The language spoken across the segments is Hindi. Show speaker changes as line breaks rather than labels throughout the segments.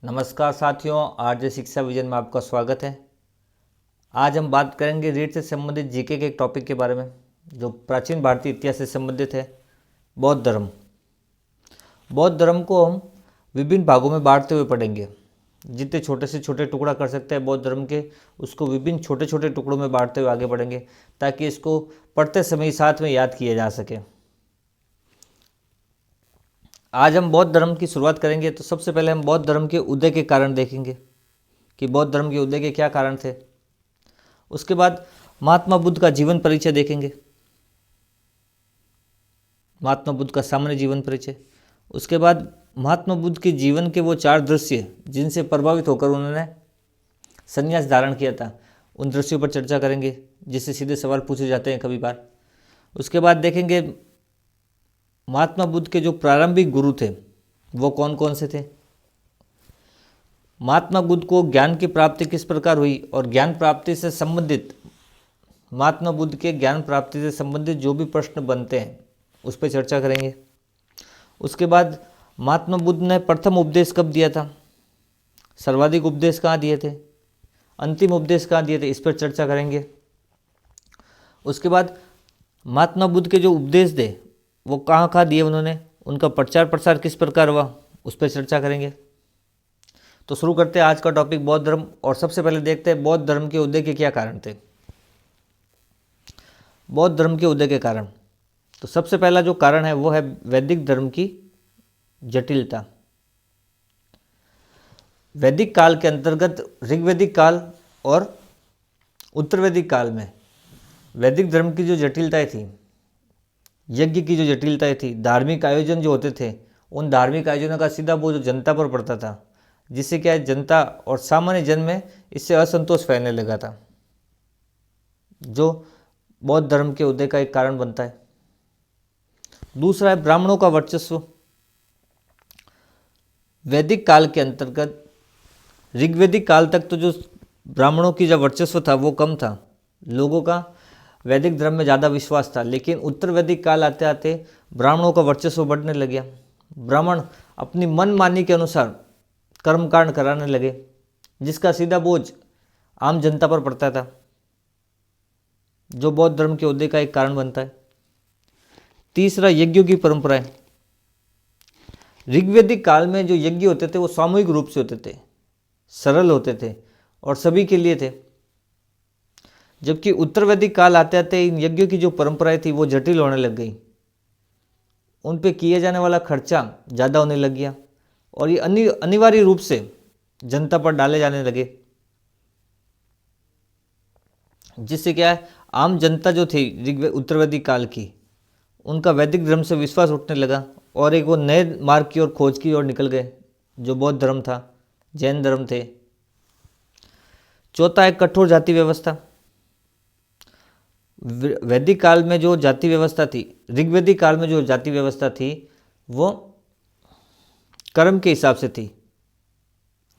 नमस्कार साथियों, आरजे शिक्षा विजन में आपका स्वागत है। आज हम बात करेंगे रीढ़ से संबंधित जीके के एक टॉपिक के बारे में जो प्राचीन भारतीय इतिहास से संबंधित है। बौद्ध धर्म। बौद्ध धर्म को हम विभिन्न भागों में बांटते हुए पढ़ेंगे। जितने छोटे से छोटे टुकड़ा कर सकते हैं बौद्ध धर्म के, उसको विभिन्न छोटे छोटे टुकड़ों में बांटते हुए आगे बढ़ेंगे ताकि इसको पढ़ते समय साथ में याद किया जा सके। आज हम बौद्ध धर्म की शुरुआत करेंगे तो सबसे पहले हम बौद्ध धर्म के उदय के कारण देखेंगे कि बौद्ध धर्म के उदय के क्या कारण थे। उसके बाद महात्मा बुद्ध का जीवन परिचय देखेंगे, महात्मा बुद्ध का सामान्य जीवन परिचय। उसके बाद महात्मा बुद्ध के जीवन के वो 4 दृश्य जिनसे प्रभावित होकर उन्होंने संन्यास धारण किया था, उन दृश्यों पर चर्चा करेंगे जिससे सीधे सवाल पूछे जाते हैं कभी बार। उसके बाद देखेंगे महात्मा बुद्ध के जो प्रारंभिक गुरु थे वो कौन कौन से थे, महात्मा बुद्ध को ज्ञान की प्राप्ति किस प्रकार हुई और ज्ञान प्राप्ति से संबंधित महात्मा बुद्ध के ज्ञान प्राप्ति से संबंधित जो भी प्रश्न बनते हैं उस पर चर्चा करेंगे। उसके बाद महात्मा बुद्ध ने प्रथम उपदेश कब दिया था, सर्वाधिक उपदेश कहाँ दिए थे, अंतिम उपदेश कहाँ दिए थे, इस पर चर्चा करेंगे। उसके बाद महात्मा बुद्ध के जो उपदेश थे वो कहाँ कहाँ दिए उन्होंने, उनका प्रचार प्रसार किस प्रकार हुआ, उस पर चर्चा करेंगे। तो शुरू करते हैं आज का टॉपिक बौद्ध धर्म। और सबसे पहले देखते हैं बौद्ध धर्म के उदय के क्या कारण थे। बौद्ध धर्म के उदय के कारण, तो सबसे पहला जो कारण है वो है वैदिक धर्म की जटिलता। वैदिक काल के अंतर्गत ऋग्वैदिक काल और उत्तरवैदिक काल में वैदिक धर्म की जो जटिलताएं थी, यज्ञ की जो जटिलताएं थी, धार्मिक आयोजन जो होते थे, उन धार्मिक आयोजनों का सीधा बोझ जनता पर पड़ता था, जिससे क्या है जनता और सामान्य जन में इससे असंतोष फैलने लगा था, जो बौद्ध धर्म के उदय का एक कारण बनता है। दूसरा है ब्राह्मणों का वर्चस्व। वैदिक काल के अंतर्गत ऋग्वैदिक काल तक तो जो ब्राह्मणों की जो वर्चस्व था वो कम था, लोगों का वैदिक धर्म में ज़्यादा विश्वास था। लेकिन उत्तर वैदिक काल आते आते ब्राह्मणों का वर्चस्व बढ़ने लग गया। ब्राह्मण अपनी मनमानी के अनुसार कर्मकांड कराने लगे, जिसका सीधा बोझ आम जनता पर पड़ता था, जो बौद्ध धर्म के उदय का एक कारण बनता है। तीसरा, यज्ञों की परंपराएं। ऋग्वैदिक काल में जो यज्ञ होते थे वो सामूहिक रूप से होते थे, सरल होते थे और सभी के लिए थे, जबकि उत्तर वैदिक काल आते आते इन यज्ञों की जो परंपराएं थी वो जटिल होने लग गई। उन पे किए जाने वाला खर्चा ज़्यादा होने लग गया और ये अनिवार्य रूप से जनता पर डाले जाने लगे, जिससे क्या है आम जनता जो थी उत्तर वैदिक काल की, उनका वैदिक धर्म से विश्वास उठने लगा और एक वो नए मार्ग की ओर खोज की ओर निकल गए, जो बौद्ध धर्म था, जैन धर्म थे। चौथा है कठोर जाति व्यवस्था। वैदिक काल में जो जाति व्यवस्था थी, ऋग्वैदिक काल में जो जाति व्यवस्था थी वो कर्म के हिसाब से थी,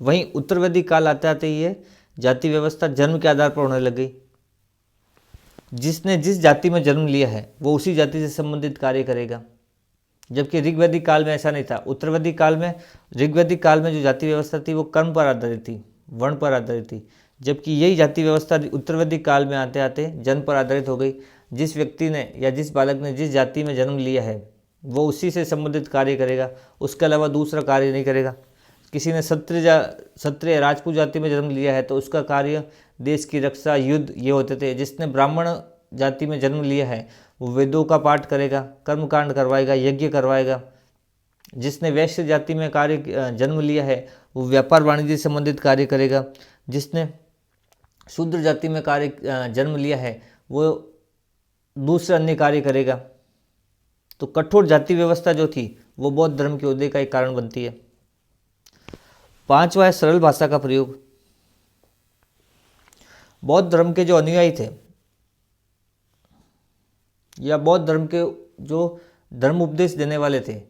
वहीं उत्तर वैदिक काल आते आते ही ये जाति व्यवस्था जन्म के आधार पर होने लग गई। जिसने जिस जाति में जन्म लिया है वो उसी जाति से संबंधित कार्य करेगा, जबकि ऋग्वैदिक काल में ऐसा नहीं था। उत्तर वैदिक काल में ऋग्वैदिक काल में जो जाति व्यवस्था थी वो कर्म पर आधारित थी, वर्ण पर आधारित थी, जबकि यही जाति व्यवस्था उत्तर वैदिक काल में आते आते जन्म पर आधारित हो गई। जिस व्यक्ति ने या जिस बालक ने जिस जाति में जन्म लिया है वो उसी से संबंधित कार्य करेगा, उसके अलावा दूसरा कार्य नहीं करेगा। किसी ने क्षत्रिय राजपूत जाति में जन्म लिया है तो उसका कार्य देश की रक्षा, युद्ध ये होते थे। जिसने ब्राह्मण जाति में जन्म लिया है वो वेदों का पाठ करेगा, कर्मकांड करवाएगा, यज्ञ करवाएगा। जिसने वैश्य जाति में जन्म लिया है वो व्यापार वाणिज्य से संबंधित कार्य करेगा। जिसने शूद्र जाति में जन्म लिया है वो दूसरे अन्य कार्य करेगा। तो कठोर जाति व्यवस्था जो थी वो बौद्ध धर्म के उदय का एक कारण बनती है। पांचवा है सरल भाषा का प्रयोग। बौद्ध धर्म के जो अनुयायी थे या बौद्ध धर्म के जो धर्म उपदेश देने वाले थे,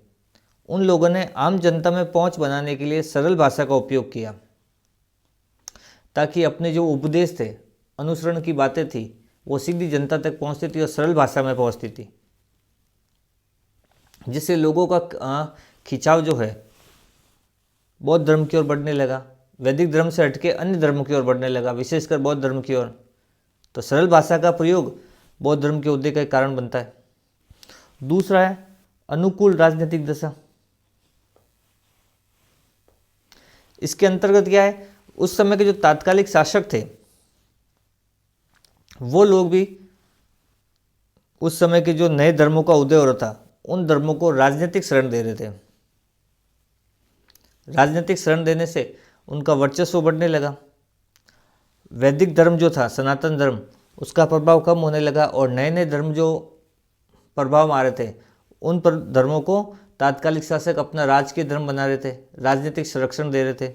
उन लोगों ने आम जनता में पहुंच बनाने के लिए सरल भाषा का उपयोग किया, ताकि अपने जो उपदेश थे, अनुसरण की बातें थी, वो सीधी जनता तक पहुंचती थी और सरल भाषा में पहुंचती थी, जिससे लोगों का खिंचाव जो है बौद्ध धर्म की ओर बढ़ने लगा, वैदिक धर्म से हटके अन्य धर्मों की ओर बढ़ने लगा, विशेषकर बौद्ध धर्म की ओर। तो सरल भाषा का प्रयोग बौद्ध धर्म के उदय का एक कारण बनता है। दूसरा है अनुकूल राजनीतिक दशा। इसके अंतर्गत क्या है, उस समय के जो तात्कालिक शासक थे वो लोग भी उस समय के जो नए धर्मों का उदय हो रहा था उन धर्मों को राजनीतिक शरण दे रहे थे। राजनीतिक शरण देने से उनका वर्चस्व बढ़ने लगा। वैदिक धर्म जो था, सनातन धर्म, उसका प्रभाव कम होने लगा और नए नए धर्म जो प्रभाव में आ रहे थे उन पर धर्मों को तात्कालिक शासक अपना राजकीय धर्म बना रहे थे, राजनीतिक संरक्षण दे रहे थे।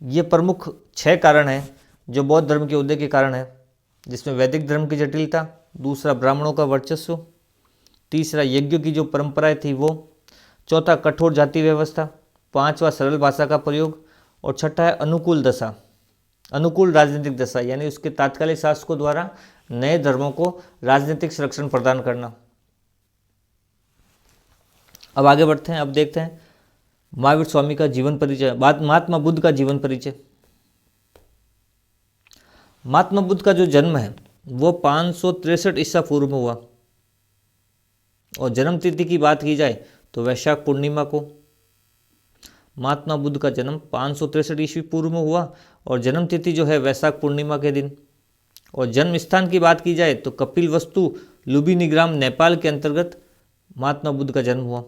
ये प्रमुख 6 कारण हैं जो बौद्ध धर्म के उदय के कारण है, जिसमें वैदिक धर्म की जटिलता, दूसरा ब्राह्मणों का वर्चस्व, तीसरा यज्ञों की जो परंपराएं थी वो, चौथा कठोर जाति व्यवस्था, पांचवा सरल भाषा का प्रयोग और छठा है अनुकूल दशा, अनुकूल राजनीतिक दशा, यानी उसके तात्कालिक शासकों द्वारा नए धर्मों को राजनीतिक संरक्षण प्रदान करना। अब आगे बढ़ते हैं। अब देखते हैं महावीर स्वामी का जीवन परिचय, महात्मा बुद्ध का जीवन परिचय। महात्मा बुद्ध का जो जन्म है वो 563 ईसा पूर्व में हुआ और जन्म तिथि की बात की जाए तो वैशाख पूर्णिमा को महात्मा बुद्ध का जन्म 563 ईस्वी पूर्व में हुआ और जन्म तिथि जो है वैशाख पूर्णिमा के दिन। और जन्म स्थान की बात की जाए तो कपिलवस्तु लुम्बिनी ग्राम नेपाल के अंतर्गत महात्मा बुद्ध का जन्म हुआ।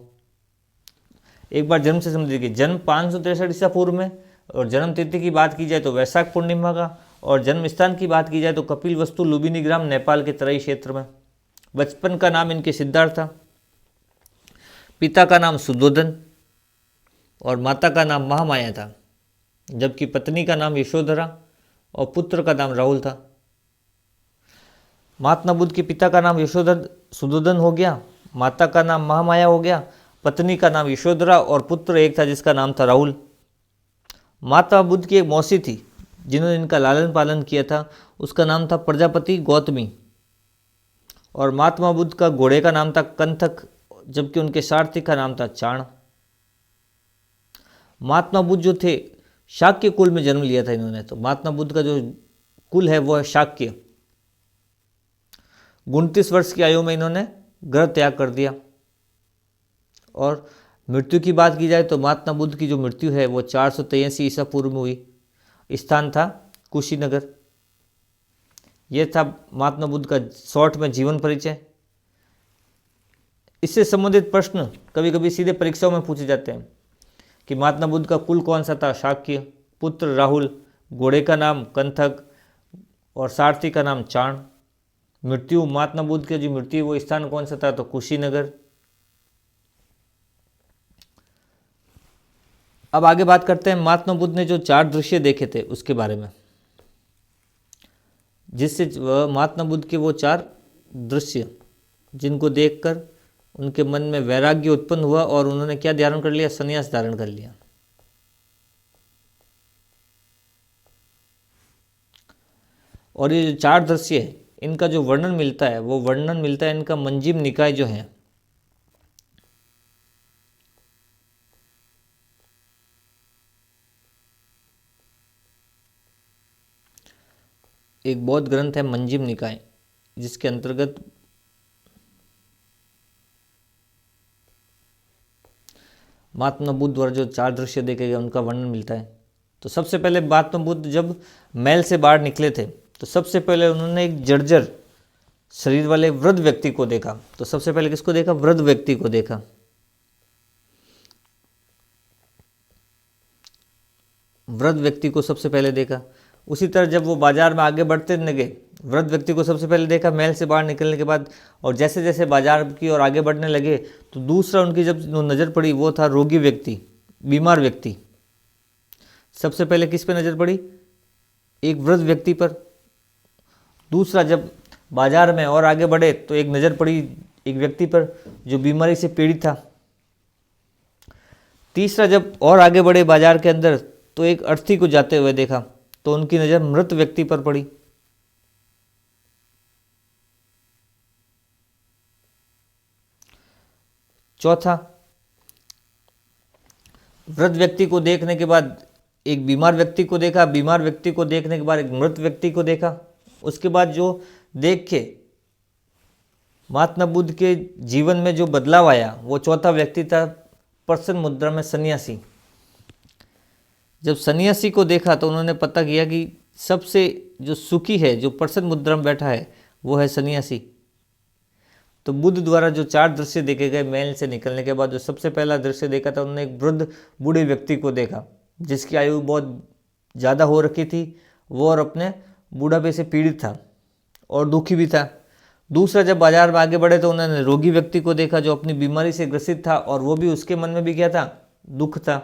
एक बार जन्म से समझ लीजिए, जन्म 563 ईसा पूर्व में और जन्म तिथि की बात की जाए तो वैशाख पूर्णिमा का, और जन्म स्थान की बात की जाए तो कपिलवस्तु लुम्बिनी ग्राम नेपाल के तराई क्षेत्र में। बचपन का नाम इनके सिद्धार्थ था, पिता का नाम सुद्धोधन और माता का नाम महामाया था, जबकि पत्नी का नाम यशोधरा और पुत्र का नाम राहुल था। महात्मा बुद्ध के पिता का नाम सुद्धोधन हो गया, माता का नाम महामाया हो गया, पत्नी का नाम यशोधरा और पुत्र एक था जिसका नाम था राहुल। माता बुद्ध की एक मौसी थी जिन्होंने इनका लालन पालन किया था, उसका नाम था प्रजापति गौतमी। और महात्मा बुद्ध का घोड़े का नाम था कंथक, जबकि उनके सारथी का नाम था चाण। महात्मा बुद्ध जो थे शाक्य कुल में जन्म लिया था इन्होंने, तो महात्मा बुद्ध का जो कुल है वो है शाक्य। 29 वर्ष की आयु में इन्होंने गृह त्याग कर दिया। और मृत्यु की बात की जाए तो महात्मा बुद्ध की जो मृत्यु है वो 483 ईसा पूर्व में हुई। स्थान था कुशीनगर। यह था महात्मा बुद्ध का शॉर्ट में जीवन परिचय। इससे संबंधित प्रश्न कभी कभी सीधे परीक्षाओं में पूछे जाते हैं कि महात्मा बुद्ध का कुल कौन सा था, शाक्य, पुत्र राहुल, घोड़े का नाम कंथक और सारथी का नाम चाण। मृत्यु, महात्मा बुद्ध की जो मृत्यु वो स्थान कौन सा था, तो कुशीनगर। अब आगे बात करते हैं महात्मा बुद्ध ने जो 4 दृश्य देखे थे उसके बारे में, जिससे महात्मा बुद्ध के वो 4 दृश्य जिनको देखकर उनके मन में वैराग्य उत्पन्न हुआ और उन्होंने क्या धारण कर लिया, संन्यास धारण कर लिया। और ये जो 4 दृश्य है इनका जो वर्णन मिलता है वो वर्णन मिलता है इनका मंजिम निकाय जो है, एक बौद्ध ग्रंथ है मंजिम निकाय, जिसके अंतर्गत महात्मा बुद्ध द्वारा जो 4 दृश्य देखे गए उनका वर्णन मिलता है। तो सबसे पहले महात्मा बुद्ध जब महल से बाहर निकले थे तो सबसे पहले उन्होंने एक जर्जर शरीर वाले वृद्ध व्यक्ति को देखा। तो सबसे पहले किसको देखा, वृद्ध व्यक्ति को देखा। वृद्ध व्यक्ति को सबसे पहले देखा। उसी तरह जब वो बाजार में आगे बढ़ते लगे, वृद्ध व्यक्ति को सबसे पहले देखा महल से बाहर निकलने के बाद, और जैसे जैसे बाजार की ओर आगे बढ़ने लगे तो दूसरा उनकी जब नज़र पड़ी वो था रोगी व्यक्ति, बीमार व्यक्ति। सबसे पहले किस पे नज़र पड़ी, एक वृद्ध व्यक्ति पर। दूसरा जब बाजार में और आगे बढ़े तो एक नज़र पड़ी एक व्यक्ति पर जो बीमारी से पीड़ित था। तीसरा जब और आगे बढ़े बाजार के अंदर तो एक अर्थी को जाते हुए देखा, तो उनकी नज़र मृत व्यक्ति पर पड़ी। चौथा, वृद्ध व्यक्ति को देखने के बाद एक बीमार व्यक्ति को देखा, बीमार व्यक्ति को देखने के बाद एक मृत व्यक्ति को देखा। उसके बाद जो देख के महात्मा बुद्ध के जीवन में जो बदलाव आया वो चौथा व्यक्ति था प्रसन्न मुद्रा में सन्यासी। जब सन्यासी को देखा तो उन्होंने पता किया कि सबसे जो सुखी है, जो प्रसन्न मुद्रा में बैठा है, वो है सन्यासी। तो बुद्ध द्वारा जो 4 दृश्य देखे गए महल से निकलने के बाद, जो सबसे पहला दृश्य देखा था, उन्होंने एक वृद्ध बूढ़े व्यक्ति को देखा जिसकी आयु बहुत ज़्यादा हो रखी थी, वो और अपने बूढ़ापे से पीड़ित था और दुखी भी था। दूसरा, जब बाजार में आगे बढ़े तो उन्होंने रोगी व्यक्ति को देखा जो अपनी बीमारी से ग्रसित था और वो भी, उसके मन में भी क्या था, दुख था।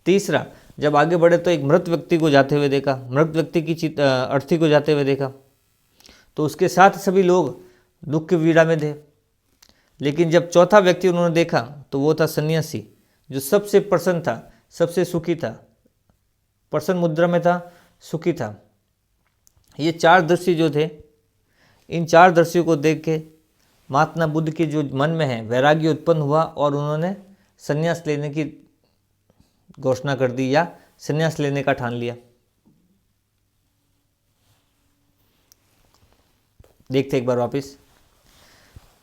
तीसरा, जब आगे बढ़े तो एक मृत व्यक्ति को जाते हुए देखा, मृत व्यक्ति की अर्थी को जाते हुए देखा। तो उसके साथ सभी लोग दुख की पीड़ा में थे। लेकिन जब चौथा व्यक्ति उन्होंने देखा तो वो था सन्यासी, जो सबसे प्रसन्न था, सबसे सुखी था, प्रसन्न मुद्रा में था, सुखी था। ये 4 दृश्य जो थे, इन 4 दृश्यों को देख के महात्मा बुद्ध के जो मन में है वैराग्य उत्पन्न हुआ और उन्होंने संन्यास लेने की घोषणा कर दी या संन्यास लेने का ठान लिया। देखते एक बार वापस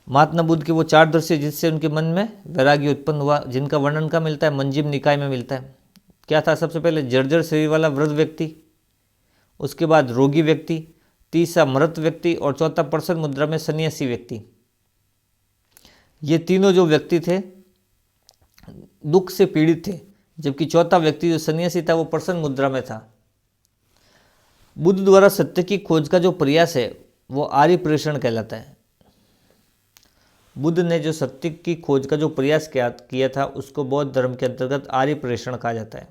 महात्मा बुद्ध के वो 4 दृश्य जिससे उनके मन में वैराग्य उत्पन्न हुआ, जिनका वर्णन का मिलता है मंजिम निकाय में मिलता है। क्या था? सबसे पहले जर्जर शरीर वाला वृद्ध व्यक्ति, उसके बाद रोगी व्यक्ति, तीसरा मृत व्यक्ति और चौथा प्रसन्न मुद्रा में सन्यासी व्यक्ति। ये तीनों जो व्यक्ति थे दुख से पीड़ित थे, जबकि चौथा व्यक्ति जो सन्यासी था वो प्रसन्न मुद्रा में था। बुद्ध द्वारा सत्य की खोज का जो प्रयास है वो आर्य प्रेषण कहलाता है। बुद्ध ने जो सत्य की खोज का जो प्रयास किया था उसको बौद्ध धर्म के अंतर्गत आर्य प्रेषण कहा जाता है।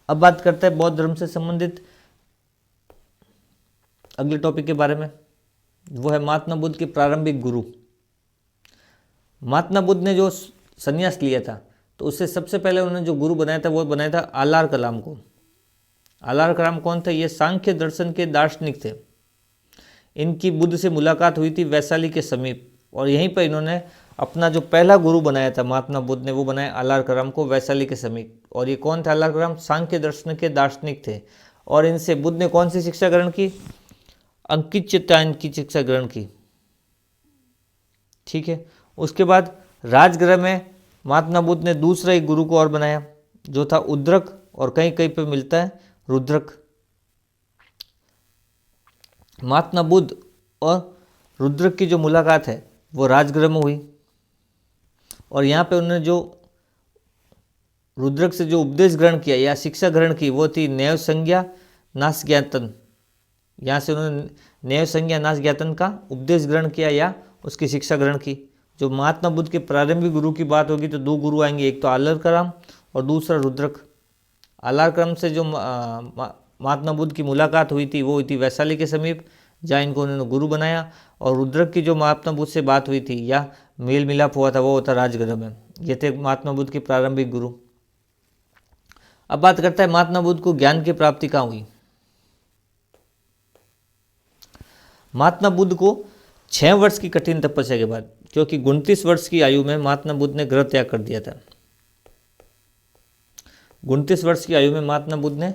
अब बात करते हैं बौद्ध धर्म से संबंधित अगले टॉपिक के बारे में। वो है महात्मा बुद्ध के प्रारंभिक गुरु। महात्मा बुद्ध ने जो संन्यास लिया था तो उससे सबसे पहले उन्होंने जो गुरु बनाया था वो बनाया था आलार कलाम को। आलार कलाम कौन थे? ये सांख्य दर्शन के दार्शनिक थे। इनकी बुद्ध से मुलाकात हुई थी वैशाली के समीप और यहीं पर इन्होंने अपना जो पहला गुरु बनाया था महात्मा बुद्ध ने, वो बनाया आलार कलाम को वैशाली के समीप। और ये कौन थे आलार कलाम? सांख्य दर्शन के दार्शनिक थे। और इनसे बुद्ध ने कौन सी शिक्षा ग्रहण की? अंकितचित्तायन की शिक्षा ग्रहण की। ठीक है। उसके बाद राजगृह में महात्मा बुद्ध ने दूसरा एक गुरु को और बनाया जो था उद्रक, और कहीं कहीं पे मिलता है रुद्रक। महात्मा बुद्ध और रुद्रक की जो मुलाकात है वो राजगृह में हुई और यहाँ पे उन्होंने जो रुद्रक से जो उपदेश ग्रहण किया या शिक्षा ग्रहण की वो थी नैव संज्ञा नाश ज्ञातन। यहाँ से उन्होंने नैव संज्ञा नाश ज्ञातन का उपदेश ग्रहण किया या उसकी शिक्षा ग्रहण की। जो महात्मा बुद्ध के प्रारंभिक गुरु की बात होगी तो 2 गुरु आएंगे, एक तो आलार कलाम और दूसरा रुद्रक। आलार कलाम से जो महात्मा बुद्ध की मुलाकात हुई थी वो हुई थी वैशाली के समीप, जहाँ इनको उन्होंने गुरु बनाया। और रुद्रक की जो महात्मा बुद्ध से बात हुई थी या मेल मिलाप हुआ था वो होता राजगृह में। ये थे महात्मा बुद्ध के प्रारंभिक गुरु। अब बात करता है महात्मा बुद्ध को ज्ञान की प्राप्ति कहाँ हुई। महात्मा बुद्ध को 6 वर्ष की कठिन तपस्या के बाद, क्योंकि 29 वर्ष की आयु में महात्मा बुद्ध ने गृह त्याग कर दिया था। 29 वर्ष की आयु में महात्मा बुद्ध ने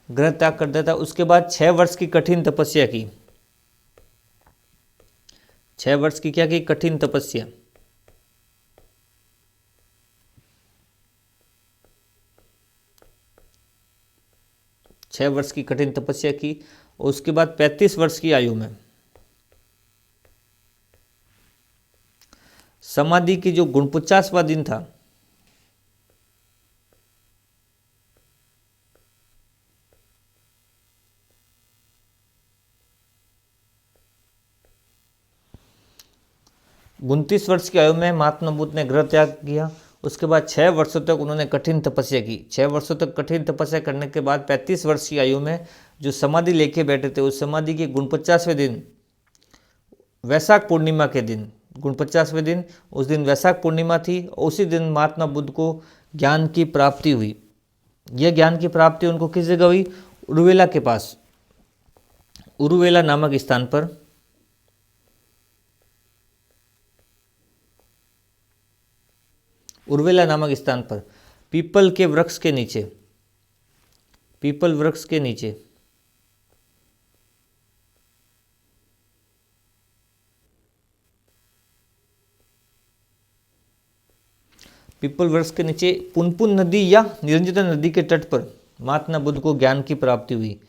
गृह त्याग कर दिया था। उसके बाद 6 वर्ष की कठिन तपस्या की। 6 वर्ष की क्या की? कठिन तपस्या। छह वर्ष की कठिन तपस्या की। और उसके बाद 35 वर्ष की आयु में समाधि की जो 49वां दिन था, उनतीस वर्ष की आयु में महात्मा बुद्ध ने गृह त्याग किया। उसके बाद 6 वर्षों तक उन्होंने कठिन तपस्या की। 6 वर्षों तक कठिन तपस्या करने के बाद 35 वर्ष की आयु में जो समाधि लेके बैठे थे, उस समाधि के 49वें दिन वैशाख पूर्णिमा के दिन, 49वें दिन, उस दिन वैशाख पूर्णिमा थी। उसी दिन महात्मा बुद्ध को ज्ञान की प्राप्ति हुई। यह ज्ञान की प्राप्ति उनको किस जगह हुई? उरुवेला के पास, उरुवेला नामक स्थान पर। उर्वेला नामक स्थान पर पीपल के वृक्ष के नीचे, पीपल वृक्ष के नीचे। पीपल वृक्ष के नीचे पुनपुन नदी या निरंजना नदी के तट पर महात्मा बुद्ध को ज्ञान की प्राप्ति हुई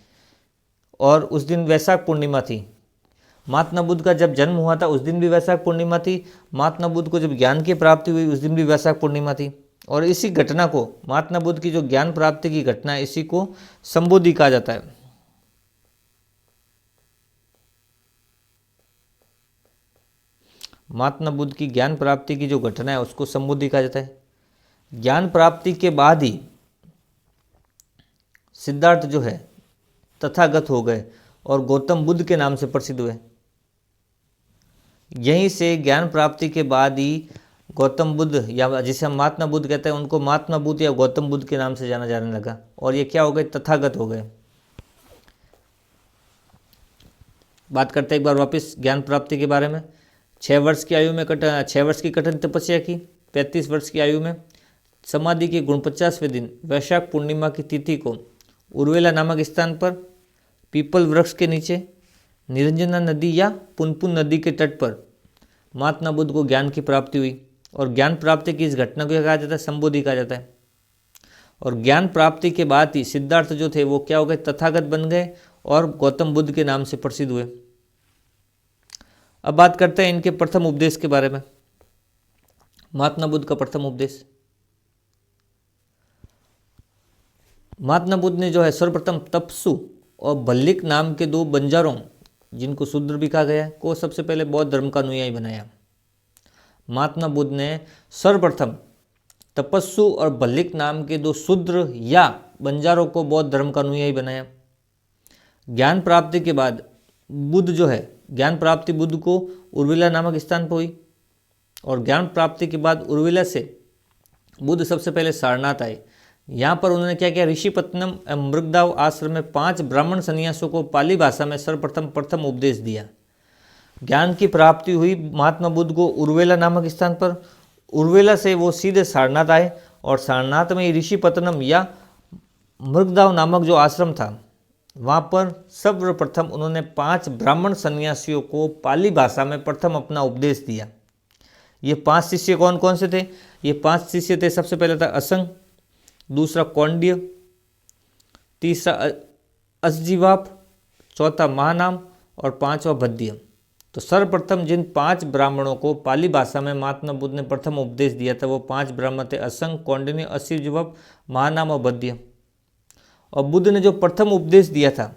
और उस दिन वैशाख पूर्णिमा थी। महात्मा बुद्ध का जब जन्म हुआ था उस दिन भी वैशाख पूर्णिमा थी, महात्मा बुद्ध को जब ज्ञान की प्राप्ति हुई उस दिन भी वैशाख पूर्णिमा थी। और इसी घटना को, महात्मा बुद्ध की जो ज्ञान प्राप्ति की घटना है, इसी को संबोधि कहा जाता है। महात्मा बुद्ध की ज्ञान प्राप्ति की जो घटना है उसको संबोधि कहा जाता है। ज्ञान प्राप्ति के बाद ही सिद्धार्थ जो है तथागत हो गए और गौतम बुद्ध के नाम से प्रसिद्ध हुए। यहीं से ज्ञान प्राप्ति के बाद ही गौतम बुद्ध, या जिसे हम महात्मा बुद्ध कहते हैं, उनको महात्मा बुद्ध या गौतम बुद्ध के नाम से जाना जाने लगा और ये क्या हो गए, तथागत हो गए। बात करते हैं एक बार वापस ज्ञान प्राप्ति के बारे में। 6 वर्ष की आयु में 6 वर्ष की कठिन तपस्या की, 35 वर्ष की आयु में समाधि के 49वें दिन वैशाख पूर्णिमा की तिथि को उर्वेला नामक स्थान पर पीपल वृक्ष के नीचे निरंजना नदी या पुनपुन नदी के तट पर महात्मा बुद्ध को ज्ञान की प्राप्ति हुई। और ज्ञान प्राप्ति की इस घटना को क्या कहा जाता है, संबोधि कहा जाता है। और ज्ञान प्राप्ति के बाद ही सिद्धार्थ जो थे वो क्या हो गए, तथागत बन गए और गौतम बुद्ध के नाम से प्रसिद्ध हुए। अब बात करते हैं इनके प्रथम उपदेश के बारे में। महात्मा बुद्ध का प्रथम उपदेश, महात्मा बुद्ध ने जो है सर्वप्रथम तपस्सु और भल्लिक नाम के 2 बंजारों, जिनको शूद्र भी कहा गया है, को सबसे पहले बौद्ध धर्म का अनुयायी बनाया। महात्मा बुद्ध ने सर्वप्रथम तपस्सु और भल्लिक नाम के 2 शूद्र या बंजारों को बौद्ध धर्म का अनुयायी बनाया। ज्ञान प्राप्ति के बाद बुद्ध जो है, ज्ञान प्राप्ति बुद्ध को उर्विला नामक स्थान पर हुई और ज्ञान प्राप्ति के बाद उर्विला से बुद्ध सबसे पहले सारनाथ आए। यहाँ पर उन्होंने क्या किया, ऋषिपत्तनम एवं मृगदाव आश्रम में 5 ब्राह्मण सन्यासियों को पाली भाषा में सर्वप्रथम उपदेश दिया। ज्ञान की प्राप्ति हुई महात्मा बुद्ध को उर्वेला नामक स्थान पर। उर्वेला से वो सीधे सारनाथ आए और सारनाथ में ऋषिपत्तनम या मृगदाव नामक जो आश्रम था वहाँ पर सर्वप्रथम उन्होंने 5 ब्राह्मण सन्यासियों को पाली भाषा में प्रथम अपना उपदेश दिया। ये 5 शिष्य कौन कौन से थे? ये 5 शिष्य थे, सबसे पहले था असंग, दूसरा कौंड्य, तीसरा असजीवाप, चौथा महानाम और 5वां भद्य। तो सर्वप्रथम जिन 5 ब्राह्मणों को पाली भाषा में महात्मा बुद्ध ने प्रथम उपदेश दिया था वो 5 ब्राह्मण थे, असंग, कौंडिन्य, असजीवाप, महानाम और भद्य। और बुद्ध ने जो प्रथम उपदेश दिया था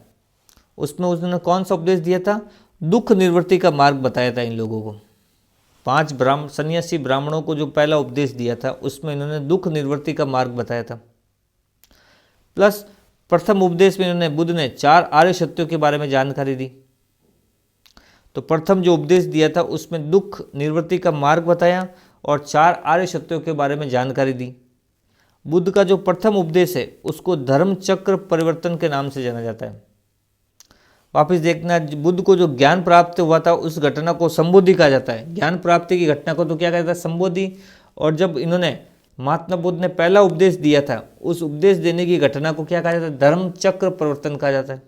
उसमें उसने कौन सा उपदेश दिया था? दुख निवृत्ति का मार्ग बताया था इन लोगों को। 5 सन्यासी ब्राह्मणों को जो पहला उपदेश दिया था उसमें इन्होंने दुख निवृत्ति का मार्ग बताया था। प्लस प्रथम उपदेश में इन्होंने बुद्ध ने 4 आर्य सत्यों के बारे में जानकारी दी। तो प्रथम जो उपदेश दिया था उसमें दुख निवृत्ति का मार्ग बताया और 4 आर्य सत्यों के बारे में जानकारी दी। बुद्ध का जो प्रथम उपदेश है उसको धर्म चक्र परिवर्तन के नाम से जाना जाता है। वापिस देखना, बुद्ध को जो ज्ञान प्राप्त हुआ था उस घटना को संबोधि कहा जाता है। ज्ञान प्राप्ति की घटना को तो क्या कहता है? संबोधि। और जब इन्होंने महात्मा बुद्ध ने पहला उपदेश दिया था उस उपदेश देने की घटना को क्या कहा जाता है? धर्म चक्र परिवर्तन कहा जाता है।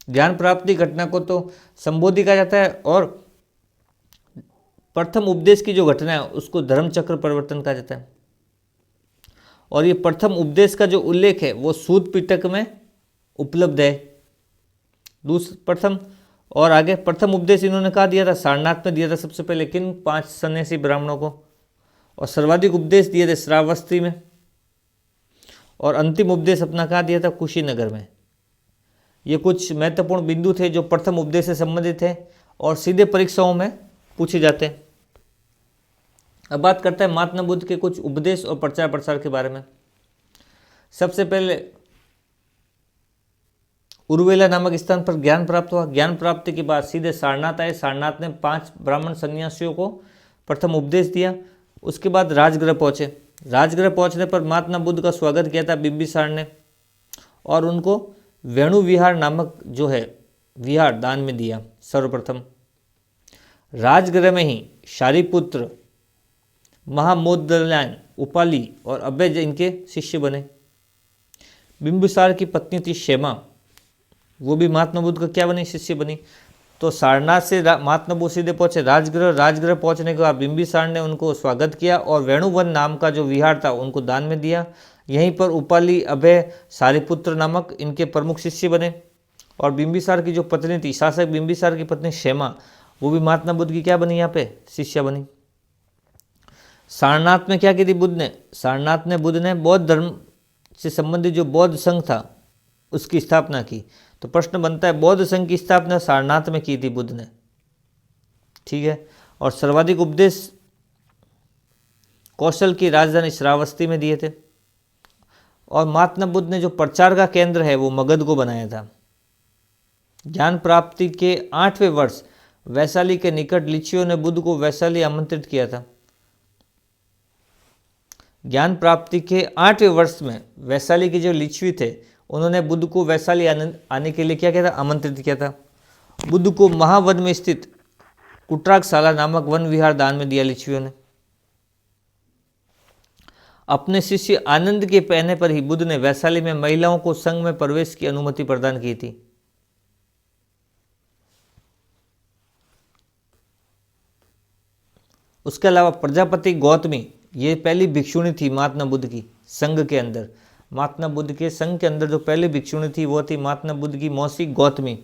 ज्ञान प्राप्ति घटना को तो संबोधि कहा जाता है और प्रथम उपदेश की जो घटना है उसको धर्म चक्र परिवर्तन कहा जाता है। और ये प्रथम उपदेश का जो उल्लेख है वो सूत पिटक में उपलब्ध है। प्रथम और आगे प्रथम उपदेश इन्होंने कहा दिया था? सारनाथ में दिया था सबसे पहले। किन? 5 सन्यासी ब्राह्मणों को। और सर्वाधिक उपदेश दिए थे श्रावस्ती में। और अंतिम उपदेश अपना कहाँ दिया था? कुशीनगर में। ये कुछ महत्वपूर्ण बिंदु थे जो प्रथम उपदेश से संबंधित थे और सीधे परीक्षाओं में पूछे जाते हैं। अब बात करते हैं महात्मा बुद्ध के कुछ उपदेश और प्रचार प्रसार के बारे में। सबसे पहले उर्वेला नामक स्थान पर ज्ञान प्राप्त हुआ। ज्ञान प्राप्ति के बाद सीधे सारनाथ आए। सारनाथ ने 5 ब्राह्मण सन्यासियों को प्रथम उपदेश दिया। उसके बाद राजगृह पहुँचे। राजगृह पहुँचने पर महात्मा बुद्ध का स्वागत किया था बिंबिसार ने और उनको वेणु विहार नामक जो है विहार दान में दिया। सर्वप्रथम राजगृह में ही शारिपुत्र, महामोदलायन उपाली और अभय इनके शिष्य बने। बिंबिसार की पत्नी थी क्षेमा, वो भी महात्मा बुद्ध का क्या बनी, शिष्य बनी। तो सारनाथ से महात्मा बुद्ध सीधे पहुंचे राजगृह। राजगृह पहुंचने के बाद बिंबिसार ने उनको स्वागत किया और वेणुवन नाम का जो विहार था उनको दान में दिया। यहीं पर उपाली, अभय, सारिपुत्र नामक इनके प्रमुख शिष्य बने। और बिंबिसार की जो पत्नी थी, शासक बिंबिसार की पत्नी क्षेमा, वो भी महात्मा बुद्ध की क्या बनी, यहाँ पे शिष्या बनी। सारनाथ में क्या की थी बुद्ध ने, सारनाथ में बुद्ध ने बौद्ध धर्म से संबंधित जो बौद्ध संघ था उसकी स्थापना की। तो प्रश्न बनता है बौद्ध संघ की स्थापना सारनाथ में की थी बुद्ध ने, ठीक है। और सर्वाधिक उपदेश कौशल की राजधानी श्रावस्ती में दिए थे। और महात्मा बुद्ध ने जो प्रचार का केंद्र है वो मगध को बनाया था। ज्ञान प्राप्ति के 8वें वर्ष वैशाली के निकट लिच्छियों ने बुद्ध को वैशाली आमंत्रित किया था। ज्ञान प्राप्ति के 8वें वर्ष में वैशाली के जो लिच्छवी थे उन्होंने बुद्ध को वैशाली आने के लिए क्या किया था, आमंत्रित किया था। बुद्ध को महावन में स्थित कुट्राकशाला नामक वन विहार दान में दिया लिच्छवियों ने। अपने शिष्य आनंद के कहने पर ही बुद्ध ने वैशाली में महिलाओं को संघ में प्रवेश की अनुमति प्रदान की थी। उसके अलावा प्रजापति गौतमी ये पहली भिक्षुणी थी महात्मा बुद्ध की संघ के अंदर। महात्मा बुद्ध के संघ के अंदर जो पहली भिक्षुणी थी वो थी महात्मा बुद्ध की मौसी गौतमी।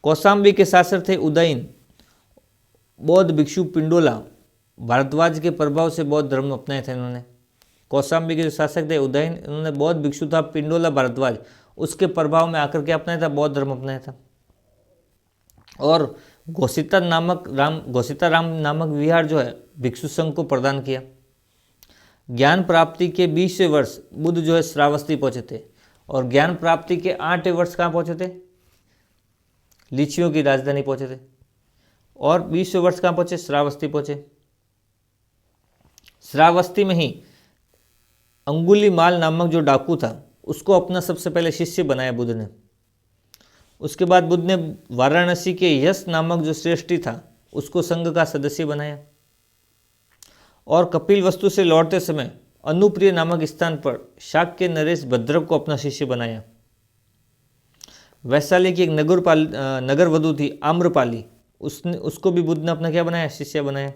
कौशाम्बी के शासक थे उदयन। बौद्ध भिक्षु पिंडोला, भारद्वाज के प्रभाव से बौद्ध धर्म अपनाए थे इन्होंने। कौशाम्बी के जो शासक थे उदयन, इन्होंने बौद्ध भिक्षु था पिंडोला भारद्वाज, उसके प्रभाव में आकर के अपनाया था, बौद्ध धर्म अपनाया था। और घोषिता राम नामक विहार जो है भिक्षु संघ को प्रदान किया। ज्ञान प्राप्ति के 20वें वर्ष बुद्ध जो है श्रावस्ती पहुंचे थे। और ज्ञान प्राप्ति के 8वें वर्ष कहाँ पहुंचे थे, लिच्छियों की राजधानी पहुंचे थे। और 20वें वर्ष कहाँ पहुंचे, श्रावस्ती पहुंचे। श्रावस्ती में ही अंगुलीमाल नामक जो डाकू था उसको अपना सबसे पहले शिष्य बनाया बुद्ध ने। उसके बाद बुद्ध ने वाराणसी के यश नामक जो श्रेष्ठी था उसको संघ का सदस्य बनाया। और कपिल वस्तु से लौटते समय अनुप्रिय नामक स्थान पर शाक्य नरेश भद्रक को अपना शिष्य बनाया। वैशाली की एक नगर वधु थी आम्रपाली, उसको भी बुद्ध ने अपना क्या बनाया, शिष्य बनाया।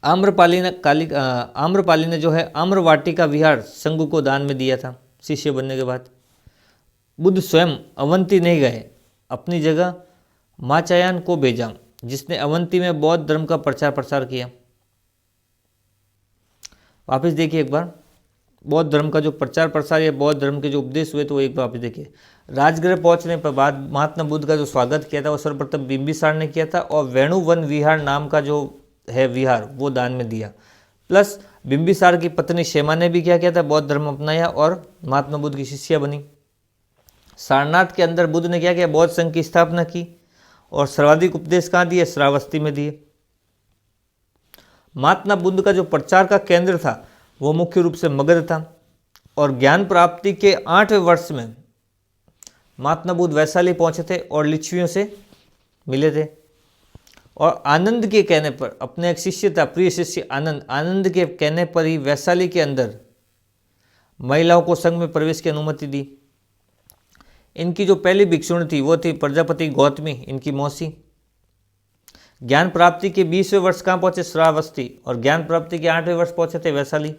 आम्रपाली ने जो है आम्रवाटिका विहार संघ को दान में दिया था शिष्य बनने के बाद। बुद्ध स्वयं अवंती नहीं गए, अपनी जगह माचायान को भेजा जिसने अवंती में बौद्ध धर्म का प्रचार प्रसार किया। वापस देखिए एक बार बौद्ध धर्म का जो प्रचार प्रसार या बौद्ध धर्म के जो उपदेश हुए तो वो एक बार वापस देखिए। राजगृह पहुंचने पर बाद महात्मा बुद्ध का जो स्वागत किया था वो सर्वप्रथम बिंबिसार ने किया था और वेणुवन विहार नाम का जो है विहार वो दान में दिया। प्लस बिंबिसार की पत्नी क्षेमा ने भी क्या किया था, बौद्ध धर्म अपनाया और महात्मा बुद्ध की शिष्या बनी। सारनाथ के अंदर बुद्ध ने क्या किया, बौद्ध संघ की स्थापना की और सर्वाधिक उपदेश कहाँ दिए, श्रावस्ती में दिए। महात्मा बुद्ध का जो प्रचार का केंद्र था वो मुख्य रूप से मगध था। और ज्ञान प्राप्ति के 8वें वर्ष में महात्मा बुद्ध वैशाली पहुंचे थे और लिच्छवियों से मिले थे। और आनंद के कहने पर, अपने एक शिष्य था प्रिय शिष्य आनंद के कहने पर ही वैशाली के अंदर महिलाओं को संघ में प्रवेश की अनुमति दी। इनकी जो पहली भिक्षुणी थी वो थी प्रजापति गौतमी, इनकी मौसी। ज्ञान प्राप्ति के 20वें वर्ष कहाँ पहुंचे, श्रावस्ती। और ज्ञान प्राप्ति के 8वें वर्ष पहुंचे थे वैशाली।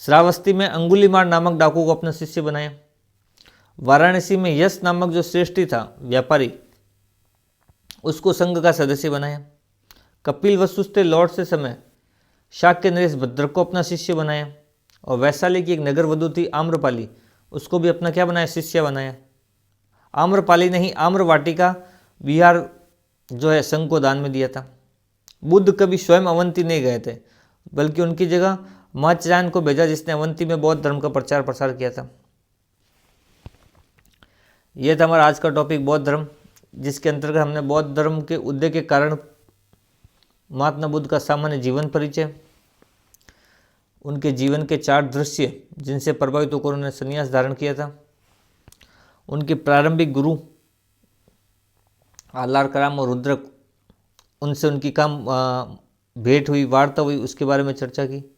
श्रावस्ती में अंगुलीमाल नामक डाकू को अपना शिष्य बनाया। वाराणसी में यश नामक जो श्रेष्ठी था व्यापारी, उसको संघ का सदस्य बनाया। कपिल वस्तु से लौटते समय शाक्य नरेश भद्रक को अपना शिष्य बनाया। और वैशाली की एक नगर वधु थी आम्रपाली, उसको भी अपना क्या बनाया, शिष्य बनाया। आम्रपाली ने ही आम्रवाटिका विहार जो है संघ को दान में दिया था। बुद्ध कभी स्वयं अवंती नहीं गए थे, बल्कि उनकी जगह माचायान को भेजा जिसने अवंती में बौद्ध धर्म का प्रचार प्रसार किया था। यह था हमारा आज का टॉपिक बौद्ध धर्म, जिसके अंतर्गत हमने बौद्ध धर्म के उदय के कारण महात्मा बुद्ध का सामान्य जीवन परिचय, उनके जीवन के 4 दृश्य जिनसे प्रभावित होकर उन्होंने संन्यास धारण किया था, उनके प्रारंभिक गुरु आलार कराम और रुद्रक, उनसे उनकी भेंट हुई, वार्ता हुई, उसके बारे में चर्चा की।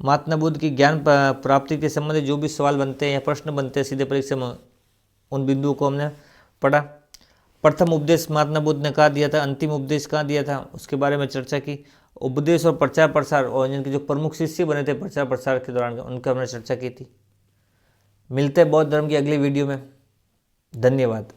महात्मा बुद्ध की ज्ञान प्राप्ति के संबंधित जो भी सवाल बनते हैं या प्रश्न बनते हैं सीधे परीक्षा में, उन बिंदुओं को हमने पढ़ा। प्रथम उपदेश महात्मा बुद्ध ने कहा दिया था, अंतिम उपदेश कहाँ दिया था, उसके बारे में चर्चा की। उपदेश और प्रचार प्रसार और जिनके जो प्रमुख शिष्य बने थे प्रचार प्रसार के दौरान, उनका हमने चर्चा की थी। मिलते हैं बौद्ध धर्म की अगली वीडियो में। धन्यवाद।